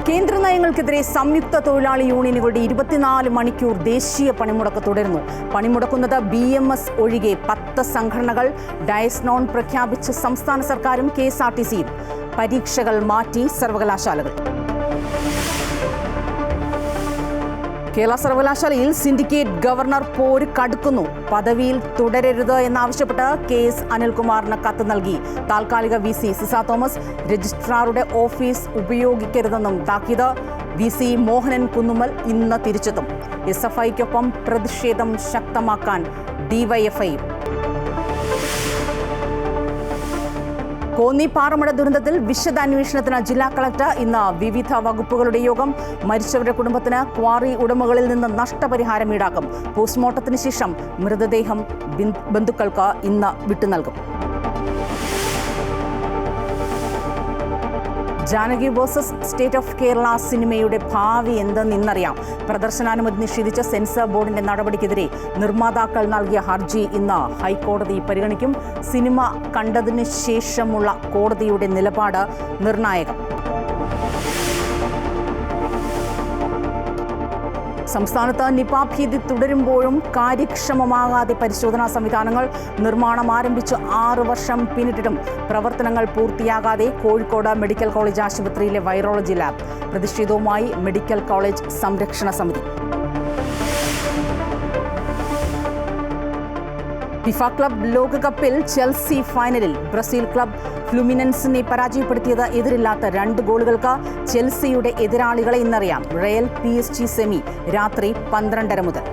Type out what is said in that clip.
കേന്ദ്ര നയങ്ങൾക്കെതിരെ സംയുക്ത തൊഴിലാളി യൂണിയനുകളുടെ 24 മണിക്കൂർ ദേശീയ പണിമുടക്ക് തുടരുന്നു. പണിമുടക്കുന്നത് BMS ഒഴികെ 10 സംഘടനകൾ. ഡയസ് നോൺ പ്രഖ്യാപിച്ച സംസ്ഥാന സർക്കാരും KSRTCയും. പരീക്ഷകൾ മാറ്റി സർവകലാശാലകൾ. കേരള സർവകലാശാലയിൽ സിൻഡിക്കേറ്റ് ഗവർണർ പോര് കടുക്കുന്നു. പദവിയിൽ തുടരരുത് എന്നാവശ്യപ്പെട്ട് KS അനിൽകുമാറിന് കത്ത് നൽകി. താൽക്കാലിക VC സിസ തോമസ് രജിസ്ട്രാറുടെ ഓഫീസ് ഉപയോഗിക്കരുതെന്നും താക്കീത്. VC മോഹനൻ കുന്നുമ്മൽ ഇന്ന് തിരിച്ചെത്തും. SFIക്കൊപ്പം പ്രതിഷേധം ശക്തമാക്കാൻ DYFI. കോന്നി പാറമട ദുരന്തത്തിൽ വിശദാന്വേഷണത്തിന് ജില്ലാ കളക്ടർ. ഇന്ന് വിവിധ വകുപ്പുകളുടെ യോഗം. മരിച്ചവരുടെ കുടുംബത്തിന് ക്വാറി ഉടമകളിൽ നിന്ന് നഷ്ടപരിഹാരം ഈടാക്കും. പോസ്റ്റ്മോർട്ടത്തിന് ശേഷം മൃതദേഹം ബന്ധുക്കൾക്ക് ഇന്ന് വിട്ടുനൽകും. Janaki versus state of Kerala സിനിമയുടെ ഭാവി എന്തെന്നറിയാം. പ്രദർശനാനുമതി നിഷേധിച്ച സെൻസർ ബോർഡിന്റെ നടപടിക്കെതിരെ നിർമ്മാതാക്കൾ നൽകിയ ഹർജി ഇന്ന് ഹൈക്കോടതി പരിഗണിക്കും. സിനിമ കണ്ടതിന് ശേഷമുള്ള കോടതിയുടെ നിലപാട് നിർണായകം. സംസ്ഥാനത്ത് നിപ ഭീതി തുടരുമ്പോഴും കാര്യക്ഷമമാകാതെ പരിശോധനാ സംവിധാനങ്ങൾ. നിർമ്മാണം ആരംഭിച്ച് 6 വർഷം പിന്നിട്ടിട്ടും പ്രവർത്തനങ്ങൾ പൂർത്തിയാകാതെ കോഴിക്കോട് മെഡിക്കൽ കോളേജ് ആശുപത്രിയിലെ വൈറോളജി ലാബ്. പ്രതിഷേധവുമായി മെഡിക്കൽ കോളേജ് സംരക്ഷണ സമിതി. ഫിഫ ക്ലബ് ലോകകപ്പിൽ ചെൽസി ഫൈനലിൽ. ബ്രസീൽ ക്ലബ് ഫ്ലുമിനൻസിനെ പരാജയപ്പെടുത്തിയത് എതിരില്ലാത്ത 2 ഗോളുകൾക്ക്. ചെൽസിയുടെ എതിരാളികളെ ഇന്നറിയാം. റയൽ PSG സെമി രാത്രി 12:30 മുതൽ.